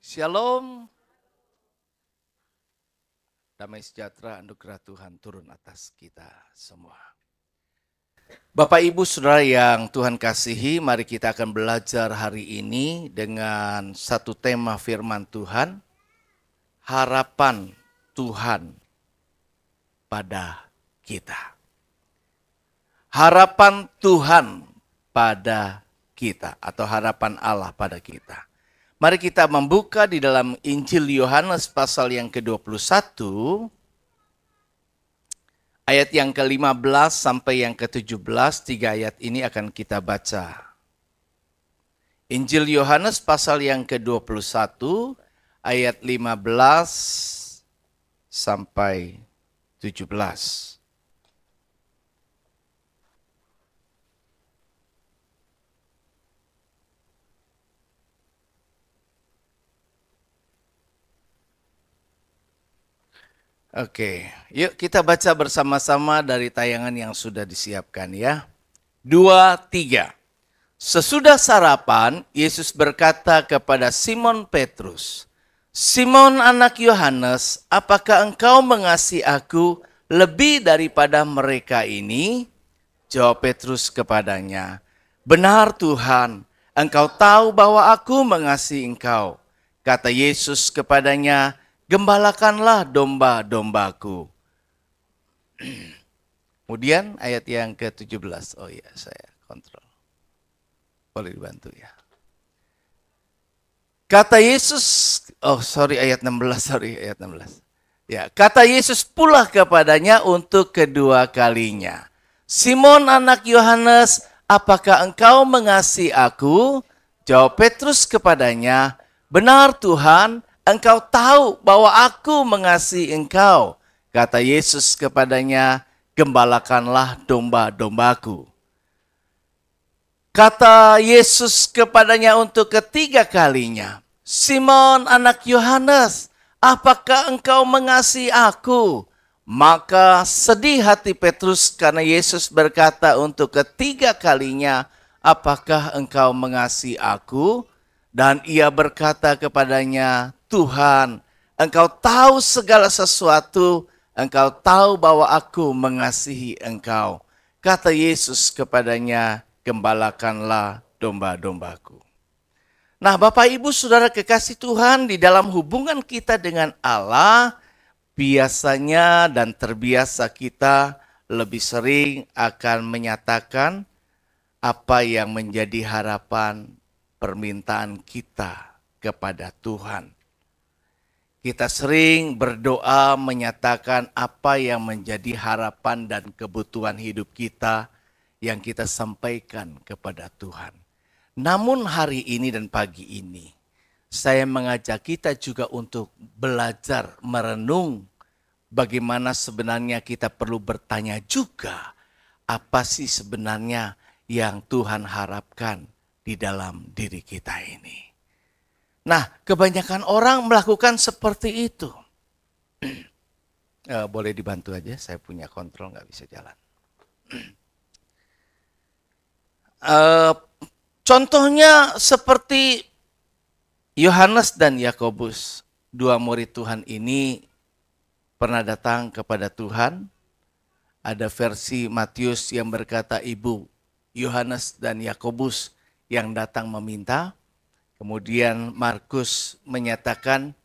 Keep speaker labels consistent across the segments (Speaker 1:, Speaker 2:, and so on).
Speaker 1: Shalom, damai sejahtera, anugerah Tuhan turun atas kita semua. Bapak Ibu Saudara yang Tuhan kasihi, mari kita akan belajar hari ini dengan satu tema firman Tuhan, harapan Tuhan pada kita. Harapan Tuhan pada kita atau harapan Allah pada kita. Mari kita membuka di dalam Injil Yohanes pasal yang ke-21, ayat yang ke-15 sampai yang ke-17, 3 ayat ini akan kita baca. Injil Yohanes pasal yang ke-21, ayat 15 sampai 17. Oke, yuk kita baca bersama-sama dari tayangan yang sudah disiapkan ya. 2, 3. Sesudah sarapan, Yesus berkata kepada Simon Petrus, "Simon anak Yohanes, apakah engkau mengasihi aku lebih daripada mereka ini?" Jawab Petrus kepadanya, "Benar Tuhan, engkau tahu bahwa aku mengasihi engkau." Kata Yesus kepadanya, "Gembalakanlah domba-dombaku." Kemudian ayat yang ke-17. Oh iya, saya kontrol. Boleh dibantu ya. Kata Yesus, ayat 16. Ya, kata Yesus pula kepadanya untuk kedua kalinya, "Simon anak Yohanes, apakah engkau mengasihi aku?" Jawab Petrus kepadanya, "Benar Tuhan, engkau tahu bahwa aku mengasihi engkau." Kata Yesus kepadanya, "Gembalakanlah domba-dombaku." Kata Yesus kepadanya untuk ketiga kalinya, "Simon anak Yohanes, apakah engkau mengasihi aku?" Maka sedih hati Petrus karena Yesus berkata untuk ketiga kalinya, "Apakah engkau mengasihi aku?" Dan ia berkata kepadanya, "Tuhan, engkau tahu segala sesuatu, engkau tahu bahwa aku mengasihi engkau." Kata Yesus kepadanya, "Gembalakanlah domba-dombaku." Nah, Bapak Ibu Saudara kekasih Tuhan, di dalam hubungan kita dengan Allah, biasanya dan terbiasa kita lebih sering akan menyatakan apa yang menjadi harapan permintaan kita kepada Tuhan. Kita sering berdoa menyatakan apa yang menjadi harapan dan kebutuhan hidup kita yang kita sampaikan kepada Tuhan. Namun hari ini dan pagi ini, saya mengajak kita juga untuk belajar merenung bagaimana sebenarnya kita perlu bertanya juga, apa sih sebenarnya yang Tuhan harapkan di dalam diri kita ini. Nah, kebanyakan orang melakukan seperti itu. Boleh dibantu aja, saya punya kontrol nggak bisa jalan. Contohnya seperti Yohanes dan Yakobus, dua murid Tuhan ini pernah datang kepada Tuhan. Ada versi Matius yang berkata ibu Yohanes dan Yakobus yang datang meminta. Kemudian Markus menyatakan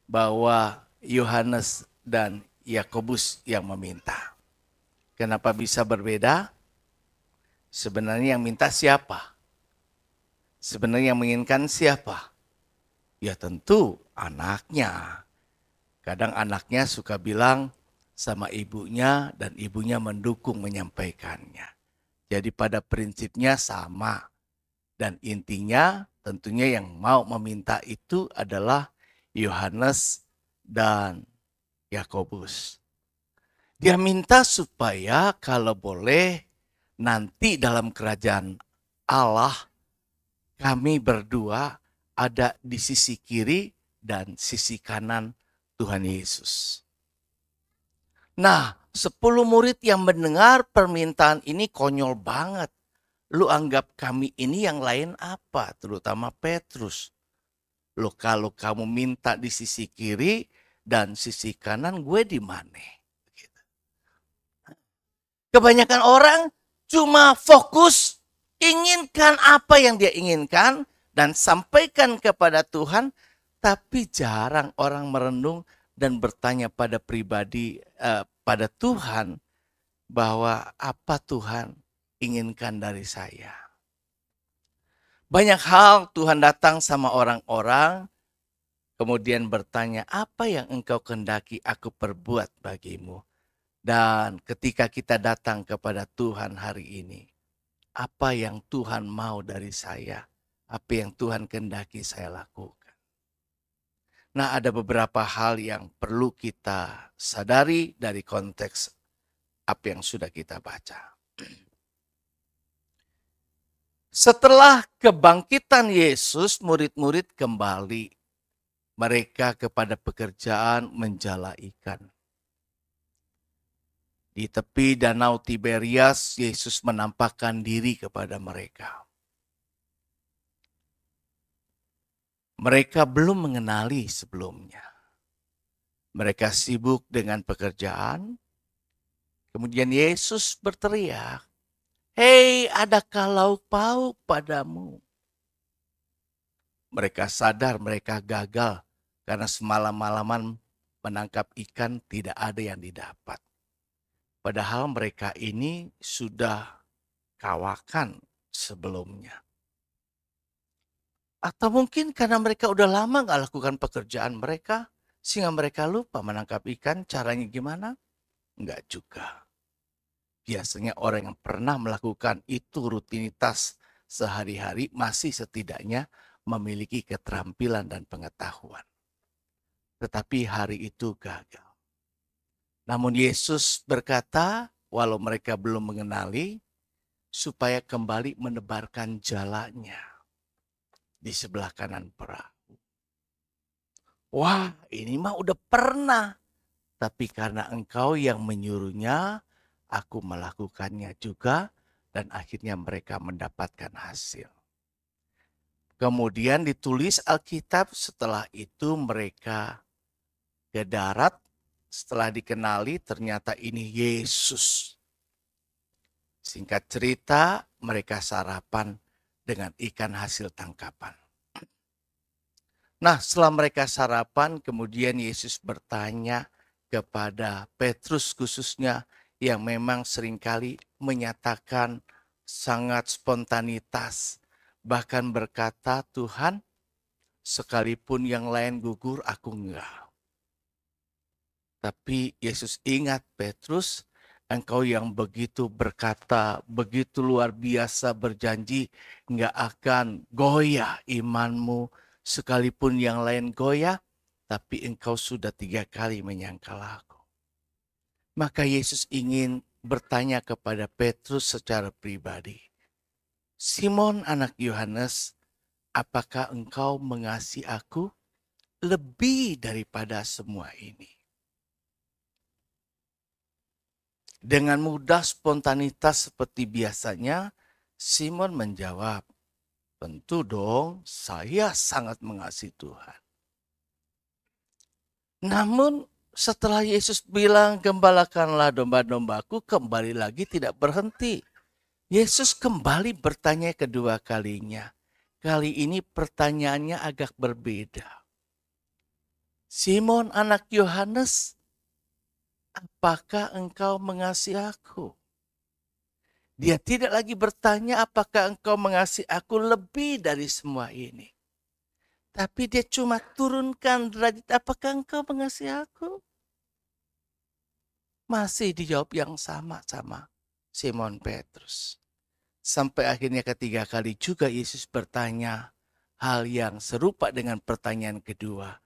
Speaker 1: bahwa Yohanes dan Yakobus yang meminta. Kenapa bisa berbeda? Sebenarnya yang minta siapa? Sebenarnya yang menginginkan siapa? Ya tentu anaknya. Kadang anaknya suka bilang sama ibunya dan ibunya mendukung menyampaikannya. Jadi pada prinsipnya sama. Dan intinya tentunya yang mau meminta itu adalah Yohanes dan Yakobus. Dia minta supaya kalau boleh nanti dalam kerajaan Allah kami berdua ada di sisi kiri dan sisi kanan Tuhan Yesus. Nah, 10 murid yang mendengar permintaan ini konyol banget. Lu anggap kami ini yang lain apa? Terutama Petrus. Loh kalau kamu minta di sisi kiri dan sisi kanan, gue di mana? Gitu. Kebanyakan orang cuma fokus inginkan apa yang dia inginkan dan sampaikan kepada Tuhan, tapi jarang orang merenung dan bertanya pada pribadi, pada Tuhan, bahwa apa Tuhan inginkan dari saya. Banyak hal Tuhan datang sama orang-orang, kemudian bertanya, apa yang engkau kehendaki aku perbuat bagimu? Dan ketika kita datang kepada Tuhan hari ini, apa yang Tuhan mau dari saya? Apa yang Tuhan kehendaki saya lakukan? Nah, ada beberapa hal yang perlu kita sadari dari konteks apa yang sudah kita baca. Setelah kebangkitan Yesus, murid-murid kembali mereka kepada pekerjaan menjala ikan. Di tepi danau Tiberias, Yesus menampakkan diri kepada mereka. Mereka belum mengenali sebelumnya. Mereka sibuk dengan pekerjaan. Kemudian Yesus berteriak, "Hei, adakah lauk pauk padamu?" Mereka sadar mereka gagal karena semalam-malaman menangkap ikan tidak ada yang didapat. Padahal mereka ini sudah kawakan sebelumnya. Atau mungkin karena mereka udah lama gak lakukan pekerjaan mereka, sehingga mereka lupa menangkap ikan, caranya gimana? Enggak juga. Biasanya orang yang pernah melakukan itu rutinitas sehari-hari masih setidaknya memiliki keterampilan dan pengetahuan. Tetapi hari itu gagal. Namun Yesus berkata, walau mereka belum mengenali, supaya kembali menebarkan jalannya di sebelah kanan perahu. Wah, ini mah udah pernah. Tapi karena engkau yang menyuruhnya, aku melakukannya juga, dan akhirnya mereka mendapatkan hasil. Kemudian ditulis Alkitab, setelah itu mereka ke darat, setelah dikenali ternyata ini Yesus. Singkat cerita, mereka sarapan dengan ikan hasil tangkapan. Nah, setelah mereka sarapan, kemudian Yesus bertanya kepada Petrus khususnya, yang memang seringkali menyatakan sangat spontanitas. Bahkan berkata, Tuhan, sekalipun yang lain gugur, aku enggak. Tapi Yesus ingat, Petrus, engkau yang begitu berkata, begitu luar biasa berjanji, enggak akan goyah imanmu, sekalipun yang lain goyah, tapi engkau sudah 3 kali menyangkal aku. Maka Yesus ingin bertanya kepada Petrus secara pribadi. Simon anak Yohanes, apakah engkau mengasihi aku lebih daripada semua ini? Dengan mudah spontanitas seperti biasanya, Simon menjawab, tentu dong, saya sangat mengasihi Tuhan. Namun setelah Yesus bilang, gembalakanlah domba-dombaku, kembali lagi tidak berhenti. Yesus kembali bertanya kedua kalinya. Kali ini pertanyaannya agak berbeda. Simon anak Yohanes, apakah engkau mengasihi aku? Dia tidak lagi bertanya apakah engkau mengasihi aku lebih dari semua ini. Tapi dia cuma turunkan derajat, apakah engkau mengasihi aku? Masih dijawab yang sama Simon Petrus. Sampai akhirnya ketiga kali juga Yesus bertanya hal yang serupa dengan pertanyaan kedua.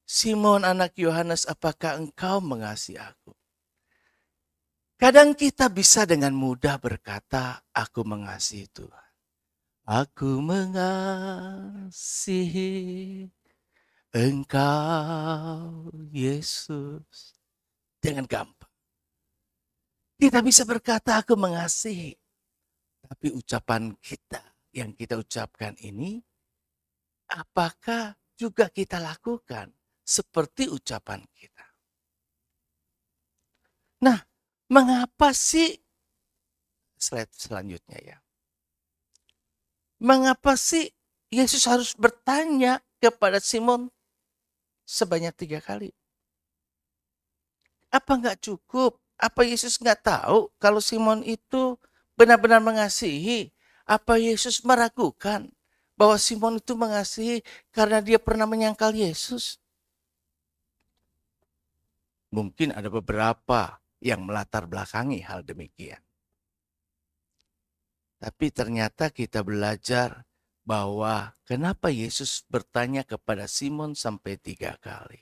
Speaker 1: Simon anak Yohanes, apakah engkau mengasihi aku? Kadang kita bisa dengan mudah berkata, aku mengasihi Tuhan. Aku mengasihi engkau, Yesus. Dengan gampang. Kita bisa berkata, aku mengasihi. Tapi ucapan kita yang kita ucapkan ini, apakah juga kita lakukan seperti ucapan kita. Nah, mengapa sih, slide selanjutnya ya. Mengapa sih Yesus harus bertanya kepada Simon sebanyak 3 kali? Apa nggak cukup? Apa Yesus nggak tahu kalau Simon itu benar-benar mengasihi? Apa Yesus meragukan bahwa Simon itu mengasihi karena dia pernah menyangkal Yesus? Mungkin ada beberapa yang melatar belakangi hal demikian. Tapi ternyata kita belajar bahwa kenapa Yesus bertanya kepada Simon sampai 3 kali.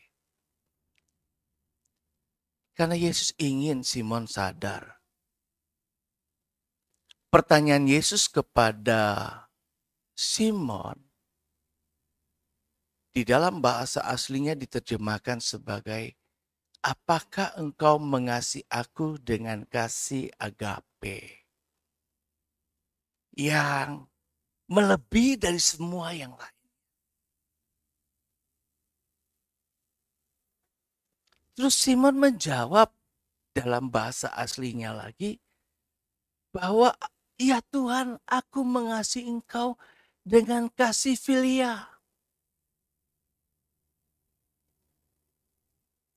Speaker 1: Karena Yesus ingin Simon sadar. Pertanyaan Yesus kepada Simon di dalam bahasa aslinya diterjemahkan sebagai, apakah engkau mengasihi aku dengan kasih agape yang melebihi dari semua yang lain? Terus Simon menjawab dalam bahasa aslinya lagi bahwa, ya Tuhan, aku mengasihi engkau dengan kasih filia.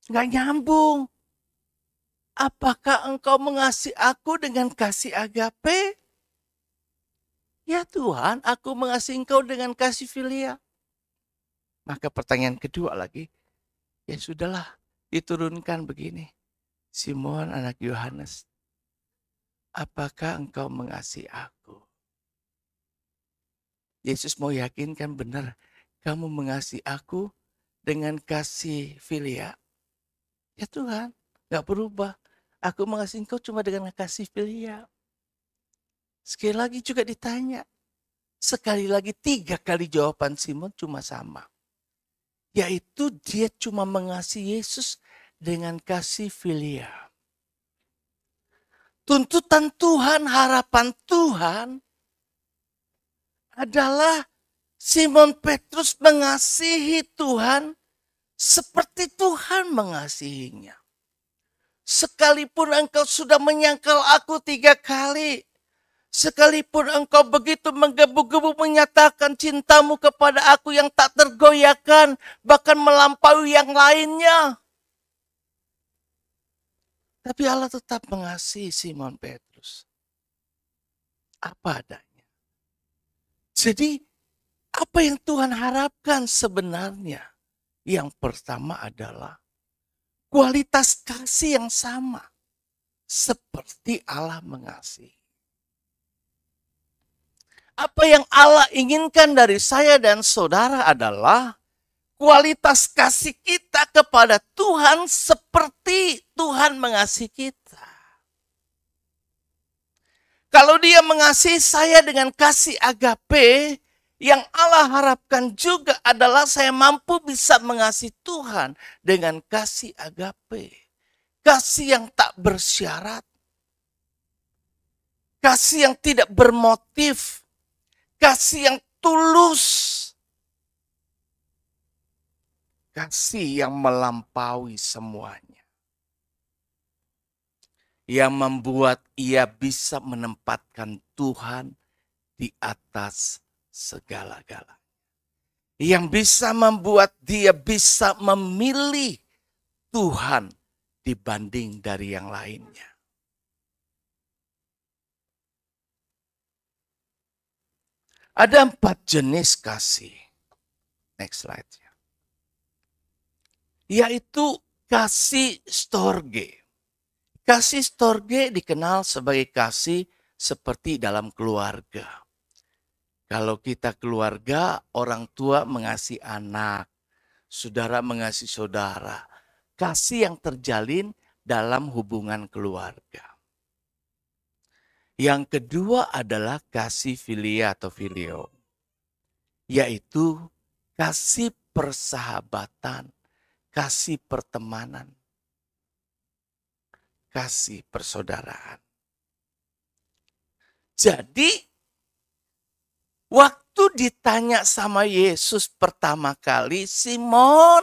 Speaker 1: Nggak nyambung. Apakah engkau mengasihi aku dengan kasih agape? Ya Tuhan, aku mengasihi engkau dengan kasih filia. Maka pertanyaan kedua lagi, ya sudahlah, diturunkan begini. Simon anak Yohanes, apakah engkau mengasihi aku? Yesus mau yakinkan benar, kamu mengasihi aku dengan kasih filia. Ya Tuhan, gak berubah. Aku mengasihi engkau cuma dengan kasih filia. Sekali lagi juga ditanya. Sekali lagi 3 kali jawaban Simon cuma sama. Yaitu dia cuma mengasihi Yesus dengan kasih filia. Tuntutan Tuhan, harapan Tuhan adalah Simon Petrus mengasihi Tuhan seperti Tuhan mengasihinya. Sekalipun engkau sudah menyangkal aku 3 kali. Sekalipun engkau begitu menggebu-gebu menyatakan cintamu kepada aku yang tak tergoyahkan. Bahkan melampaui yang lainnya. Tapi Allah tetap mengasihi Simon Petrus. Apa adanya. Jadi apa yang Tuhan harapkan sebenarnya? Yang pertama adalah kualitas kasih yang sama. Seperti Allah mengasihi. Apa yang Allah inginkan dari saya dan saudara adalah kualitas kasih kita kepada Tuhan seperti Tuhan mengasihi kita. Kalau dia mengasihi saya dengan kasih agape, yang Allah harapkan juga adalah saya mampu bisa mengasihi Tuhan dengan kasih agape. Kasih yang tak bersyarat. Kasih yang tidak bermotif. Kasih yang tulus. Kasih yang melampaui semuanya. Yang membuat ia bisa menempatkan Tuhan di atas segala-galanya. Yang bisa membuat dia bisa memilih Tuhan dibanding dari yang lainnya. Ada 4 jenis kasih. Next slide. Yaitu kasih storge. Kasih storge dikenal sebagai kasih seperti dalam keluarga. Kalau kita keluarga, orang tua mengasihi anak, saudara mengasihi saudara. Kasih yang terjalin dalam hubungan keluarga. Yang kedua adalah kasih filia atau filio. Yaitu kasih persahabatan, kasih pertemanan, kasih persaudaraan. Jadi, waktu Waktu ditanya sama Yesus pertama kali, Simon,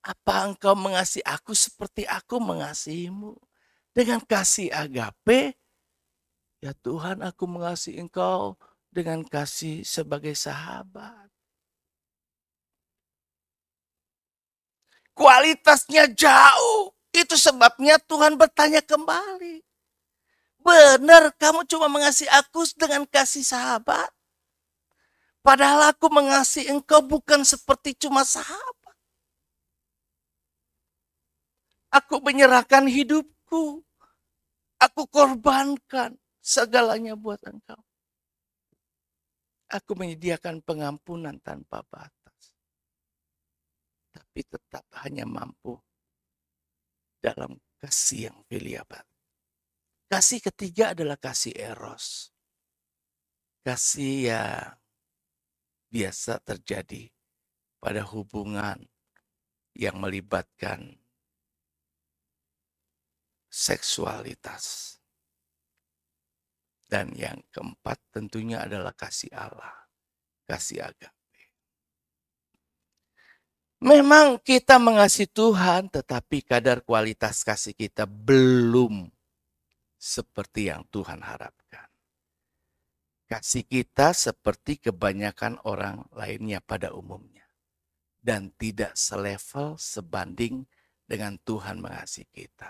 Speaker 1: apa engkau mengasihi aku seperti aku mengasihimu? Dengan kasih agape, ya Tuhan, aku mengasihi engkau dengan kasih sebagai sahabat. Kualitasnya jauh. Itu sebabnya Tuhan bertanya kembali. Benar, kamu cuma mengasihi aku dengan kasih sahabat. Padahal aku mengasihi engkau bukan seperti cuma sahabat. Aku menyerahkan hidupku. Aku korbankan segalanya buat engkau. Aku menyediakan pengampunan tanpa batas. Tapi tetap hanya mampu dalam kasih yang filiabat. Kasih ketiga adalah kasih eros. Kasih yang biasa terjadi pada hubungan yang melibatkan seksualitas. Dan yang keempat tentunya adalah kasih Allah, kasih agape. Memang kita mengasihi Tuhan, tetapi kadar kualitas kasih kita belum seperti yang Tuhan harapkan. Kasih kita seperti kebanyakan orang lainnya pada umumnya. Dan tidak selevel sebanding dengan Tuhan mengasihi kita.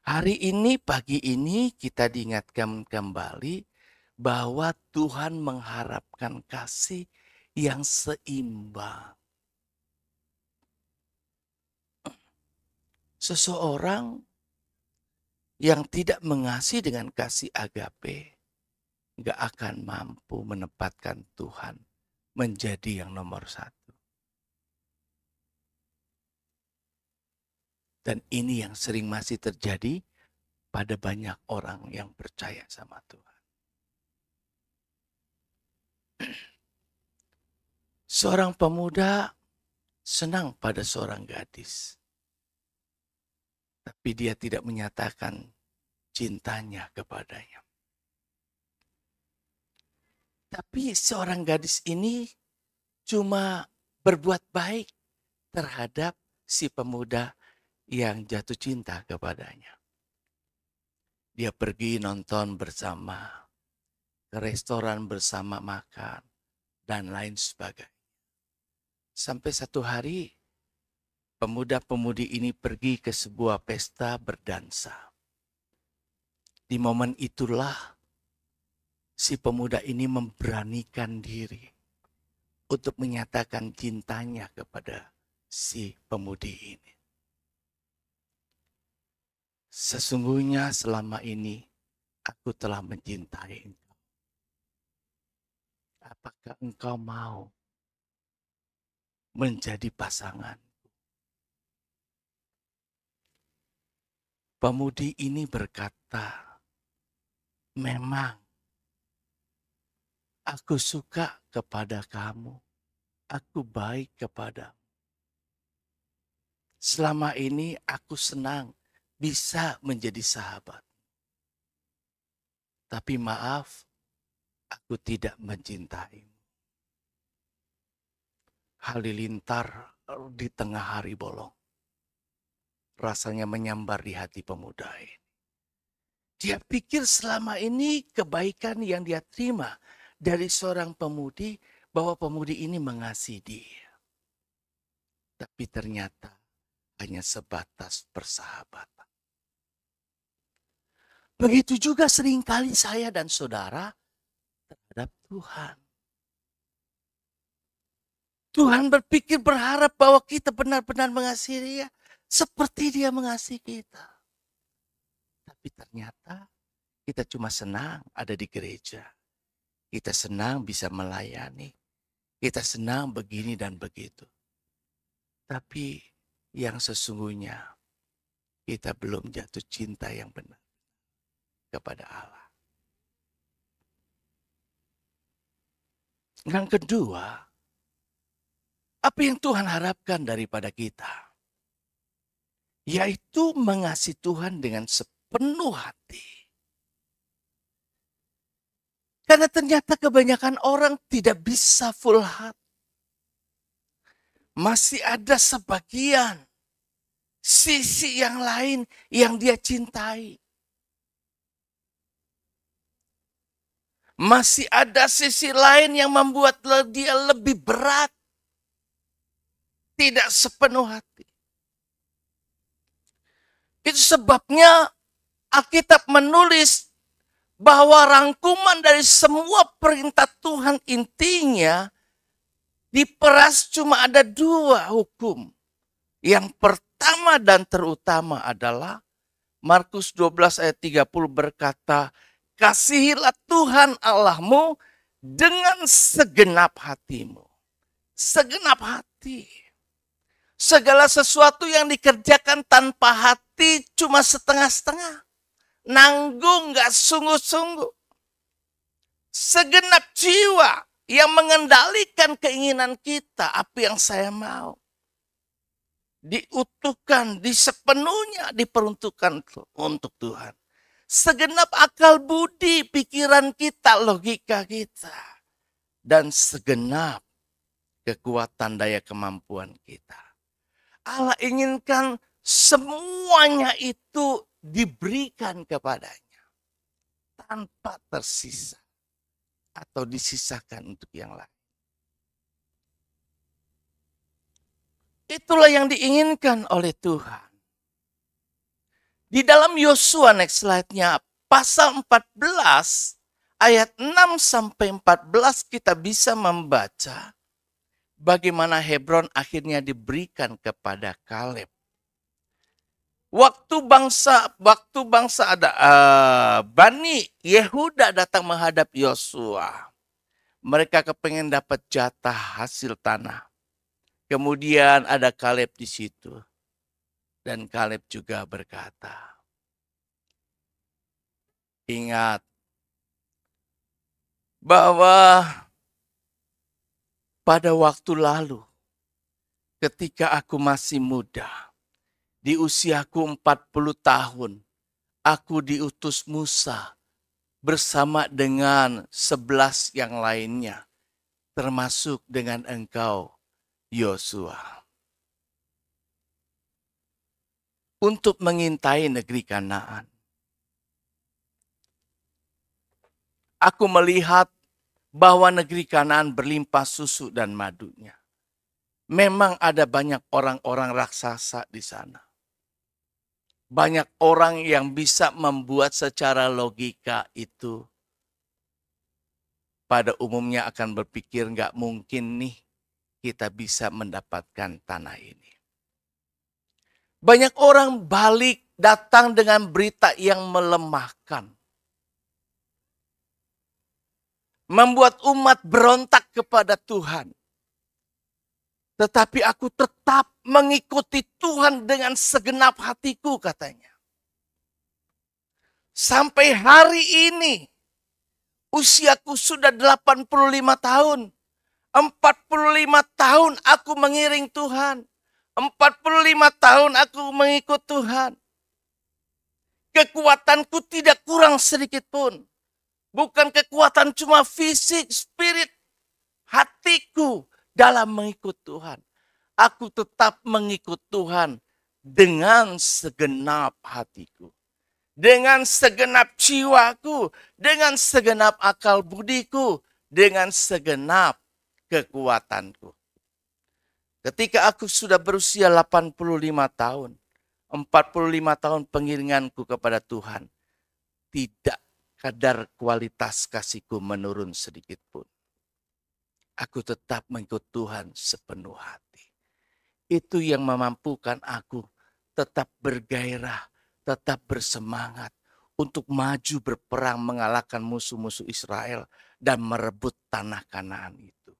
Speaker 1: Hari ini, pagi ini kita diingatkan kembali bahwa Tuhan mengharapkan kasih yang seimbang. Seseorang yang tidak mengasihi dengan kasih agape gak akan mampu menempatkan Tuhan menjadi yang nomor satu. Dan ini yang sering masih terjadi pada banyak orang yang percaya sama Tuhan. Seorang pemuda senang pada seorang gadis. Tapi dia tidak menyatakan cintanya kepadanya. Tapi seorang gadis ini cuma berbuat baik terhadap si pemuda yang jatuh cinta kepadanya. Dia pergi nonton bersama, ke restoran bersama makan, dan lain sebagainya. Sampai satu hari, pemuda-pemudi ini pergi ke sebuah pesta berdansa. Di momen itulah, si pemuda ini memberanikan diri untuk menyatakan cintanya kepada si pemudi ini. Sesungguhnya selama ini aku telah mencintai engkau. Apakah engkau mau menjadi pasangan? Pemudi ini berkata, memang aku suka kepada kamu. Aku baik kepadamu. Selama ini aku senang bisa menjadi sahabat. Tapi maaf, aku tidak mencintaimu. Halilintar di tengah hari bolong. Rasanya menyambar di hati pemuda ini. Dia pikir selama ini kebaikan yang dia terima dari seorang pemudi, bahwa pemudi ini mengasihi dia. Tapi ternyata hanya sebatas persahabatan. Begitu juga seringkali saya dan saudara terhadap Tuhan. Tuhan berpikir berharap bahwa kita benar-benar mengasihi dia seperti dia mengasihi kita. Tapi ternyata kita cuma senang ada di gereja. Kita senang bisa melayani. Kita senang begini dan begitu. Tapi yang sesungguhnya kita belum jatuh cinta yang benar kepada Allah. Yang kedua, apa yang Tuhan harapkan daripada kita? Yaitu mengasihi Tuhan dengan sepenuh hati. Karena ternyata kebanyakan orang tidak bisa full heart. Masih ada sebagian sisi yang lain yang dia cintai. Masih ada sisi lain yang membuat dia lebih berat. Tidak sepenuh hati. Itu sebabnya Alkitab menulis bahwa rangkuman dari semua perintah Tuhan intinya diperas cuma ada 2 hukum. Yang pertama dan terutama adalah Markus 12 ayat 30 berkata, kasihilah Tuhan Allahmu dengan segenap hatimu. Segenap hati. Segala sesuatu yang dikerjakan tanpa hati cuma setengah-setengah. Nanggung gak sungguh-sungguh. Segenap jiwa yang mengendalikan keinginan kita, apa yang saya mau. Diutuhkan, sepenuhnya diperuntukkan untuk Tuhan. Segenap akal budi, pikiran kita, logika kita. Dan segenap kekuatan daya kemampuan kita. Allah inginkan semuanya itu diberikan kepadanya. Tanpa tersisa. Atau disisakan untuk yang lain. Itulah yang diinginkan oleh Tuhan. Di dalam Yosua, next slide-nya, pasal 14, ayat 6 sampai 14 kita bisa membaca bagaimana Hebron akhirnya diberikan kepada Kaleb. Waktu bangsa ada Bani Yehuda datang menghadap Yosua. Mereka kepengen dapat jatah hasil tanah. Kemudian ada Kaleb di situ. Dan Kaleb juga berkata, ingat bahwa pada waktu lalu ketika aku masih muda, di usiaku 40 tahun, aku diutus Musa bersama dengan 11 yang lainnya, termasuk dengan engkau, Yosua, untuk mengintai negeri Kanaan. Aku melihat bahwa negeri Kanaan berlimpah susu dan madunya. Memang ada banyak orang-orang raksasa di sana. Banyak orang yang bisa membuat secara logika itu pada umumnya akan berpikir nggak mungkin nih kita bisa mendapatkan tanah ini. Banyak orang balik datang dengan berita yang melemahkan. Membuat umat berontak kepada Tuhan. Tetapi aku tetap mengikuti Tuhan dengan segenap hatiku, katanya. Sampai hari ini, usiaku sudah 85 tahun. 45 tahun aku mengiring Tuhan. 45 tahun aku mengikut Tuhan. Kekuatanku tidak kurang sedikit pun. Bukan kekuatan cuma fisik, spirit, hatiku dalam mengikut Tuhan. Aku tetap mengikut Tuhan dengan segenap hatiku. Dengan segenap jiwaku, dengan segenap akal budiku, dengan segenap kekuatanku. Ketika aku sudah berusia 85 tahun, 45 tahun pengiringanku kepada Tuhan, tidak kadar kualitas kasihku menurun sedikit pun. Aku tetap mengikut Tuhan sepenuh hati. Itu yang memampukan aku tetap bergairah, tetap bersemangat untuk maju berperang mengalahkan musuh-musuh Israel dan merebut tanah Kanaan itu.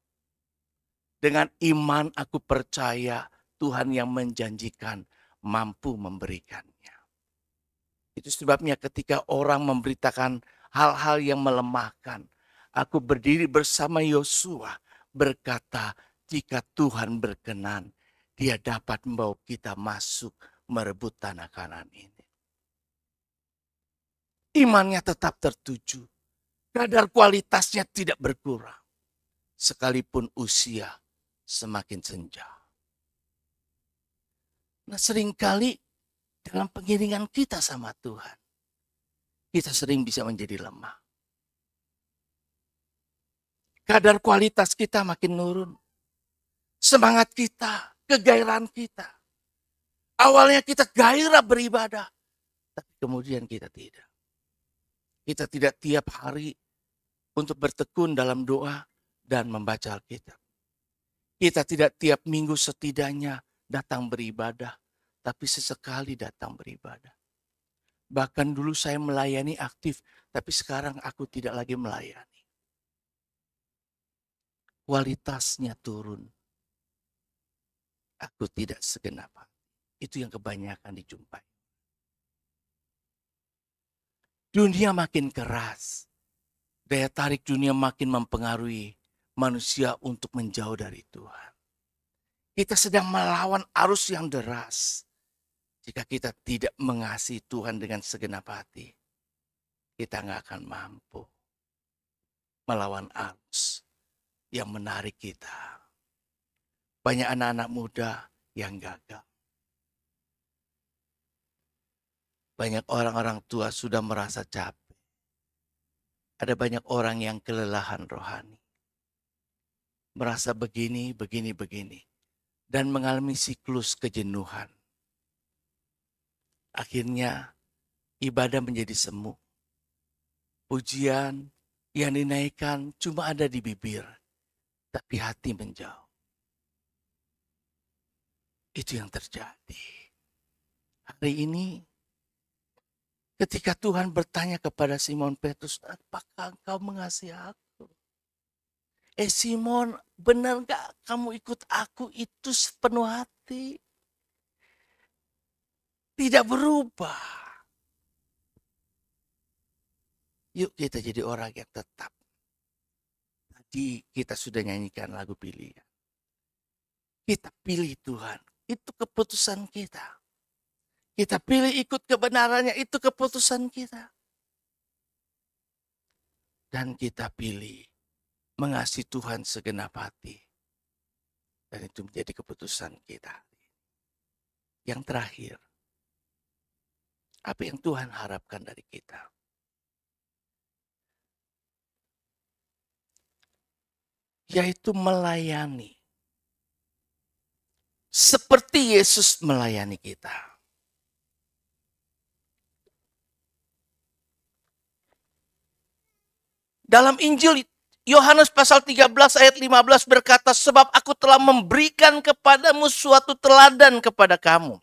Speaker 1: Dengan iman aku percaya Tuhan yang menjanjikan mampu memberikannya. Itu sebabnya ketika orang memberitakan hal-hal yang melemahkan, aku berdiri bersama Yosua berkata, jika Tuhan berkenan, Dia dapat membawa kita masuk merebut tanah Kanaan ini. Imannya tetap tertuju Kadar kualitasnya tidak berkurang. Sekalipun usia semakin senja. Nah, seringkali dalam pengiringan kita sama Tuhan, kita sering bisa menjadi lemah. Kadar kualitas kita makin nurun. Semangat kita, kegairahan kita. Awalnya kita gairah beribadah, tapi kemudian kita tidak. Kita tidak tiap hari untuk bertekun dalam doa dan membaca Alkitab. Kita tidak tiap minggu setidaknya datang beribadah, tapi sesekali datang beribadah. Bahkan dulu saya melayani aktif, tapi sekarang aku tidak lagi melayani. Kualitasnya turun. Aku tidak segenap hati. Itu yang kebanyakan dijumpai. Dunia makin keras. Daya tarik dunia makin mempengaruhi manusia untuk menjauh dari Tuhan. Kita sedang melawan arus yang deras. Jika kita tidak mengasihi Tuhan dengan segenap hati, kita nggak akan mampu melawan arus yang menarik kita. Banyak anak-anak muda yang gagal. Banyak orang-orang tua sudah merasa capek. Ada banyak orang yang kelelahan rohani. Merasa begini. Dan mengalami siklus kejenuhan. Akhirnya ibadah menjadi semu. Pujian yang dinaikkan cuma ada di bibir. Tapi hati menjauh. Itu yang terjadi. Hari ini ketika Tuhan bertanya kepada Simon Petrus, apakah engkau mengasihi aku? Simon, benar gak kamu ikut aku itu sepenuh hati? Tidak berubah. Yuk kita jadi orang yang tetap. Tadi kita sudah nyanyikan lagu pilihan. Kita pilih Tuhan. Itu keputusan kita. Kita pilih ikut kebenarannya, itu keputusan kita. Dan kita pilih mengasihi Tuhan segenap hati. Dan itu menjadi keputusan kita. Yang terakhir, apa yang Tuhan harapkan dari kita? Yaitu melayani. Seperti Yesus melayani kita. Dalam Injil Yohanes pasal 13 ayat 15 berkata, sebab aku telah memberikan kepadamu suatu teladan kepada kamu.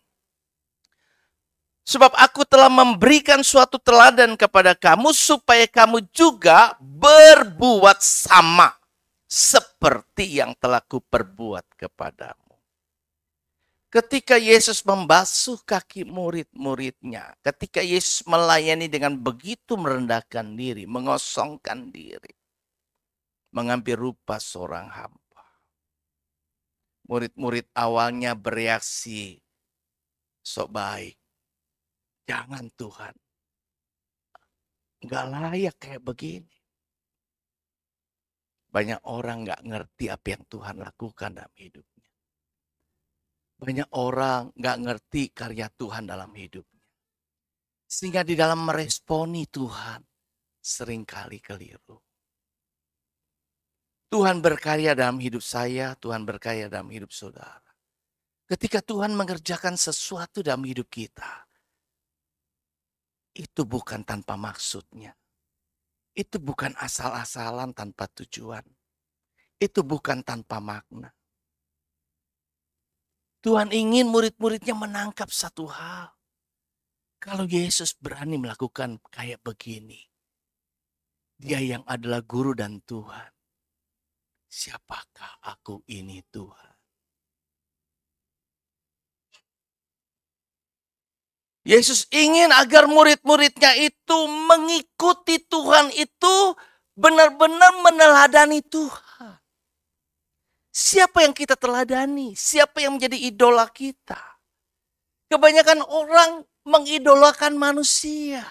Speaker 1: Sebab aku telah memberikan suatu teladan kepada kamu supaya kamu juga berbuat sama seperti yang telah kuperbuat kepadamu. Ketika Yesus membasuh kaki murid-muridnya, ketika Yesus melayani dengan begitu merendahkan diri, mengosongkan diri, mengambil rupa seorang hamba. Murid-murid awalnya bereaksi, sok baik. Jangan Tuhan, nggak layak kayak begini. Banyak orang nggak ngerti apa yang Tuhan lakukan dalam hidupnya. Banyak orang nggak ngerti karya Tuhan dalam hidupnya. Sehingga di dalam meresponi Tuhan seringkali keliru. Tuhan berkarya dalam hidup saya, Tuhan berkarya dalam hidup saudara. Ketika Tuhan mengerjakan sesuatu dalam hidup kita, itu bukan tanpa maksudnya. Itu bukan asal-asalan tanpa tujuan. Itu bukan tanpa makna. Tuhan ingin murid-muridnya menangkap satu hal. Kalau Yesus berani melakukan kayak begini, Dia yang adalah guru dan Tuhan. Siapakah aku ini Tuhan? Yesus ingin agar murid-muridnya itu mengikuti Tuhan itu benar-benar meneladani Tuhan. Siapa yang kita teladani? Siapa yang menjadi idola kita? Kebanyakan orang mengidolakan manusia.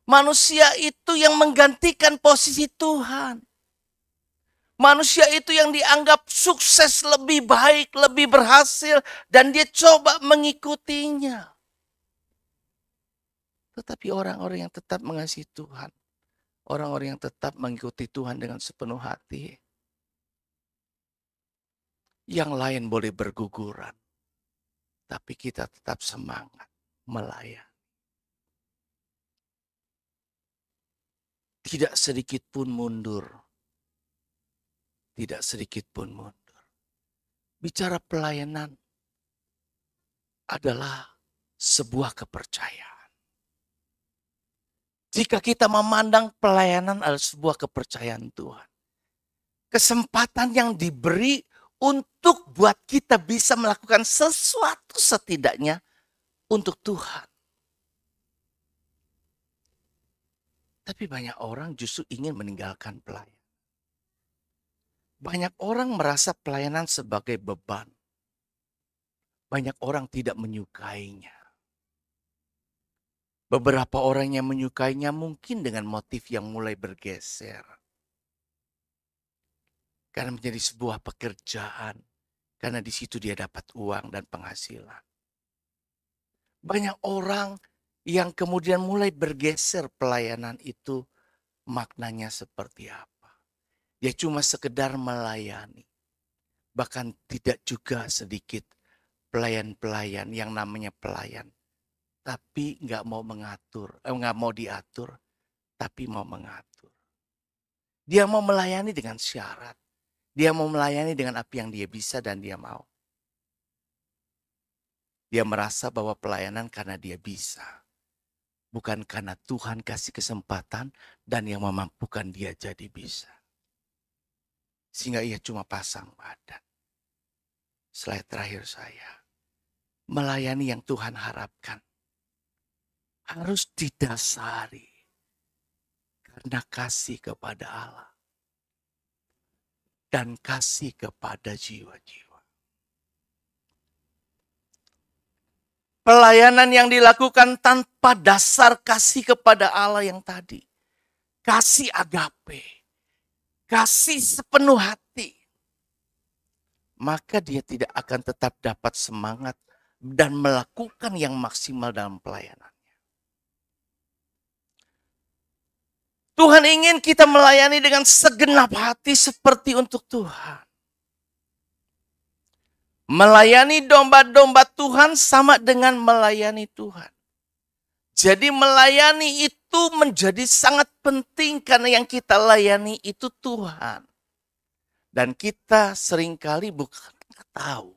Speaker 1: Manusia itu yang menggantikan posisi Tuhan. Manusia itu yang dianggap sukses lebih baik, lebih berhasil, dan dia coba mengikutinya. Tetapi orang-orang yang tetap mengasihi Tuhan, orang-orang yang tetap mengikuti Tuhan dengan sepenuh hati, yang lain boleh berguguran, tapi kita tetap semangat melayani. Tidak sedikit pun mundur. Tidak sedikit pun mundur. Bicara pelayanan adalah sebuah kepercayaan. Jika kita memandang pelayanan adalah sebuah kepercayaan Tuhan. Kesempatan yang diberi untuk buat kita bisa melakukan sesuatu setidaknya untuk Tuhan. Tapi banyak orang justru ingin meninggalkan pelayanan. Banyak orang merasa pelayanan sebagai beban. Banyak orang tidak menyukainya. Beberapa orang yang menyukainya mungkin dengan motif yang mulai bergeser. Karena menjadi sebuah pekerjaan. Karena di situ dia dapat uang dan penghasilan. Banyak orang yang kemudian mulai bergeser pelayanan itu maknanya seperti apa. Dia cuma sekedar melayani. Bahkan tidak juga sedikit pelayan-pelayan yang namanya pelayan. Tapi nggak mau mengatur, nggak mau diatur, tapi mau mengatur. Dia mau melayani dengan syarat. Dia mau melayani dengan apa yang dia bisa dan dia mau. Dia merasa bahwa pelayanan karena dia bisa. Bukan karena Tuhan kasih kesempatan dan yang memampukan dia jadi bisa. Sehingga ia cuma pasang badan. Slide terakhir saya. Melayani yang Tuhan harapkan. Harus didasari. Karena kasih kepada Allah. Dan kasih kepada jiwa-jiwa. Pelayanan yang dilakukan tanpa dasar kasih kepada Allah yang tadi. Kasih agape. Kasih sepenuh hati. Maka dia tidak akan tetap dapat semangat dan melakukan yang maksimal dalam pelayanannya. Tuhan ingin kita melayani dengan segenap hati seperti untuk Tuhan. Melayani domba-domba Tuhan sama dengan melayani Tuhan. Jadi melayani itu menjadi sangat penting karena yang kita layani itu Tuhan. Dan kita seringkali bukan tahu.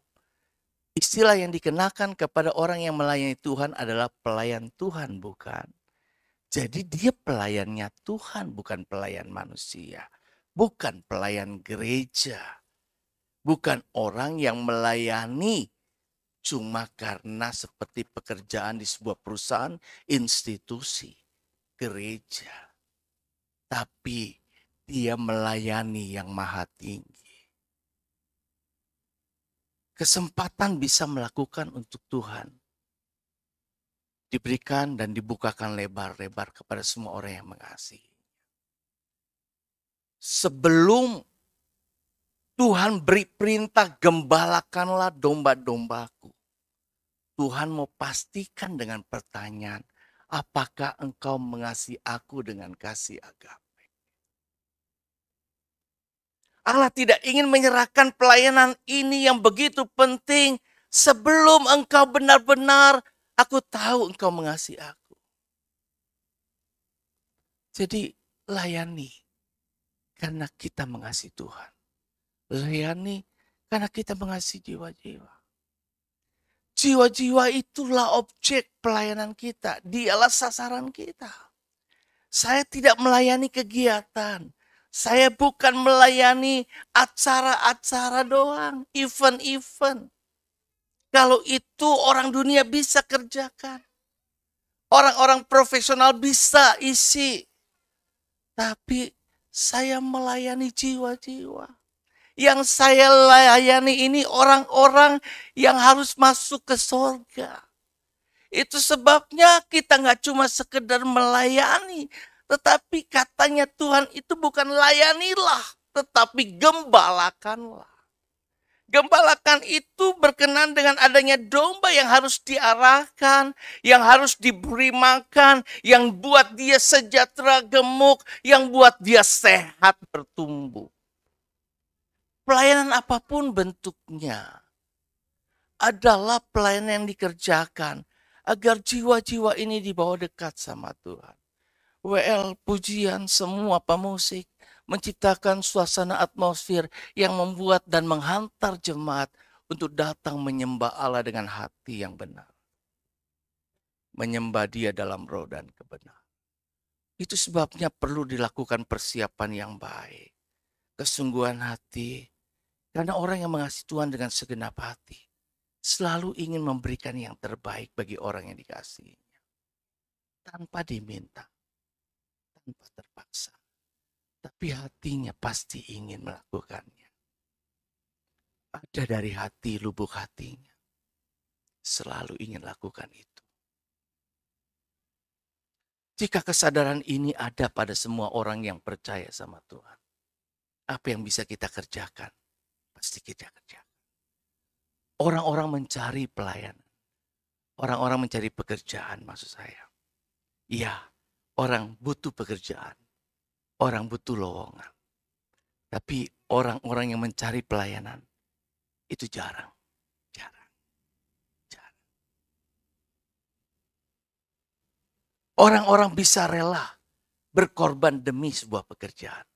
Speaker 1: Istilah yang dikenakan kepada orang yang melayani Tuhan adalah pelayan Tuhan, bukan? Jadi dia pelayannya Tuhan, bukan pelayan manusia. Bukan pelayan gereja. Bukan orang yang melayani cuma karena seperti pekerjaan di sebuah perusahaan, institusi, gereja. Tapi dia melayani yang maha tinggi. Kesempatan bisa melakukan untuk Tuhan. Diberikan dan dibukakan lebar-lebar kepada semua orang yang mengasihi. Sebelum Tuhan beri perintah, gembalakanlah domba-dombaku. Tuhan mau pastikan dengan pertanyaan, apakah engkau mengasihi aku dengan kasih agape? Allah tidak ingin menyerahkan pelayanan ini yang begitu penting sebelum engkau benar-benar, aku tahu engkau mengasihi aku. Jadi layani karena kita mengasihi Tuhan. Layani karena kita mengasihi jiwa-jiwa. Jiwa-jiwa itulah objek pelayanan kita. Dialah sasaran kita. Saya tidak melayani kegiatan. Saya bukan melayani acara-acara doang. Event-event. Kalau itu orang dunia bisa kerjakan. Orang-orang profesional bisa isi. Tapi saya melayani jiwa-jiwa. Yang saya layani ini orang-orang yang harus masuk ke surga. Itu sebabnya kita nggak cuma sekedar melayani, tetapi katanya Tuhan itu bukan layanilah, tetapi gembalakanlah. Gembalakan itu berkenan dengan adanya domba yang harus diarahkan, yang harus diberi makan, yang buat dia sejahtera gemuk, yang buat dia sehat bertumbuh. Pelayanan apapun bentuknya adalah pelayanan yang dikerjakan agar jiwa-jiwa ini dibawa dekat sama Tuhan. WL, pujian, semua pemusik menciptakan suasana atmosfer yang membuat dan menghantar jemaat untuk datang menyembah Allah dengan hati yang benar. Menyembah Dia dalam roh dan kebenaran. Itu sebabnya perlu dilakukan persiapan yang baik. Kesungguhan hati. Karena orang yang mengasihi Tuhan dengan segenap hati selalu ingin memberikan yang terbaik bagi orang yang dikasihinya. Tanpa diminta. Tanpa terpaksa. Tapi hatinya pasti ingin melakukannya. Ada dari hati, lubuk hatinya. Selalu ingin lakukan itu. Jika kesadaran ini ada pada semua orang yang percaya sama Tuhan. Apa yang bisa kita kerjakan? Pasti kita kerjakan. Orang-orang mencari pelayanan. Orang-orang mencari pekerjaan maksud saya. Iya, orang butuh pekerjaan. Orang butuh lowongan. Tapi orang-orang yang mencari pelayanan itu jarang. Orang-orang bisa rela berkorban demi sebuah pekerjaan.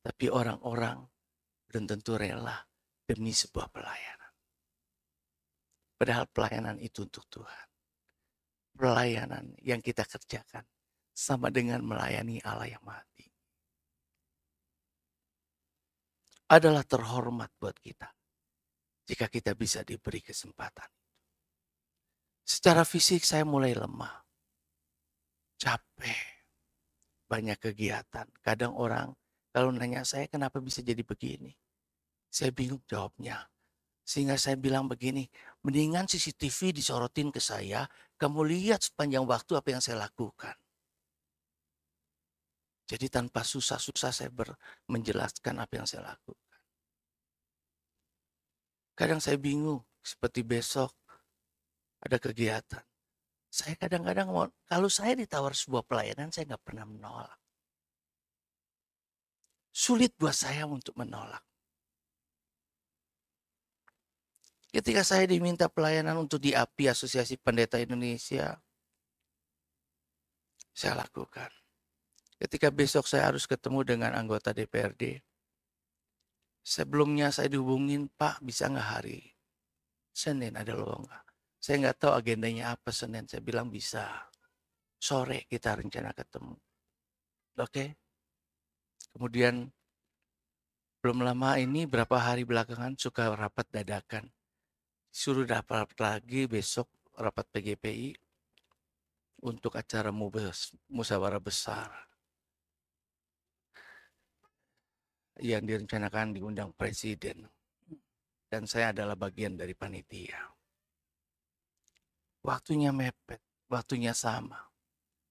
Speaker 1: Tapi orang-orang belum tentu rela demi sebuah pelayanan. Padahal pelayanan itu untuk Tuhan. Pelayanan yang kita kerjakan sama dengan melayani Allah yang Maha Tinggi. Adalah terhormat buat kita jika kita bisa diberi kesempatan. Secara fisik saya mulai lemah, capek, banyak kegiatan. Kadang orang kalau nanya saya kenapa bisa jadi begini, saya bingung jawabnya. Sehingga saya bilang begini, mendingan CCTV disorotin ke saya, kamu lihat sepanjang waktu apa yang saya lakukan. Jadi tanpa susah-susah saya menjelaskan apa yang saya lakukan. Kadang saya bingung, seperti besok ada kegiatan. Saya kadang-kadang kalau saya ditawar sebuah pelayanan, saya nggak pernah menolak. Sulit buat saya untuk menolak. Ketika saya diminta pelayanan untuk di API, Asosiasi Pendeta Indonesia, saya lakukan. Ketika besok saya harus ketemu dengan anggota DPRD, sebelumnya saya dihubungin, Pak bisa nggak hari Senin ada lowongan? Saya nggak tahu agendanya apa Senin. Saya bilang bisa. Sore kita rencana ketemu. Oke. Kemudian belum lama ini berapa hari belakangan suka rapat dadakan. Suruh rapat lagi besok rapat PGPI untuk acara musyawarah besar yang direncanakan diundang Presiden. Dan saya adalah bagian dari panitia. Waktunya mepet, waktunya sama.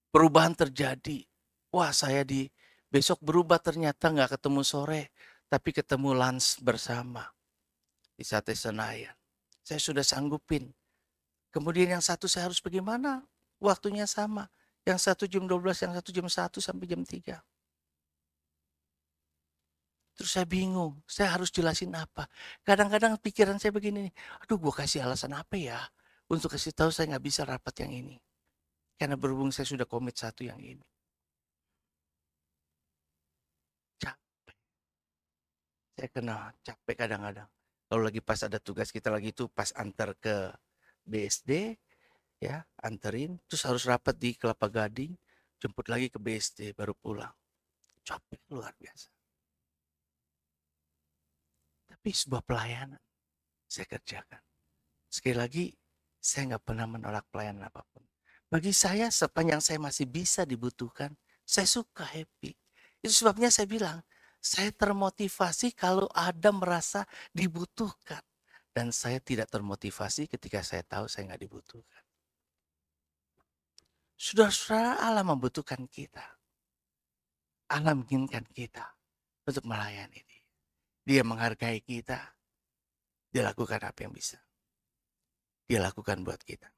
Speaker 1: Perubahan terjadi. Wah, saya besok berubah ternyata nggak ketemu sore, tapi ketemu lunch bersama di Sate Senayan. Saya sudah sanggupin. Kemudian yang satu saya harus bagaimana? Waktunya sama. Yang satu jam 12, yang satu jam 1 sampai jam 3. Terus saya bingung, saya harus jelasin apa. Kadang-kadang pikiran saya begini, aduh gue kasih alasan apa ya? Untuk kasih tahu saya nggak bisa rapat yang ini. Karena berhubung saya sudah komit satu yang ini. Capek. Saya kena capek kadang-kadang. Kalau lagi pas ada tugas kita lagi itu pas antar ke BSD, ya anterin. Terus harus rapat di Kelapa Gading, jemput lagi ke BSD, baru pulang. Capek luar biasa. Tapi sebuah pelayanan saya kerjakan. Sekali lagi, saya nggak pernah menolak pelayanan apapun. Bagi saya, sepanjang saya masih bisa dibutuhkan, saya suka happy. Itu sebabnya saya bilang, saya termotivasi kalau ada merasa dibutuhkan. Dan saya tidak termotivasi ketika saya tahu saya nggak dibutuhkan. Saudara-saudara, Allah membutuhkan kita. Allah menginginkan kita untuk melayani Dia. Dia menghargai kita. Dia lakukan apa yang bisa. Dia lakukan buat kita.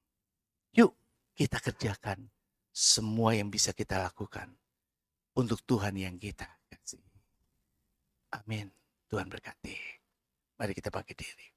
Speaker 1: Yuk, kita kerjakan semua yang bisa kita lakukan untuk Tuhan yang kita kasih. Amin. Tuhan berkati. Mari kita bangkit diri.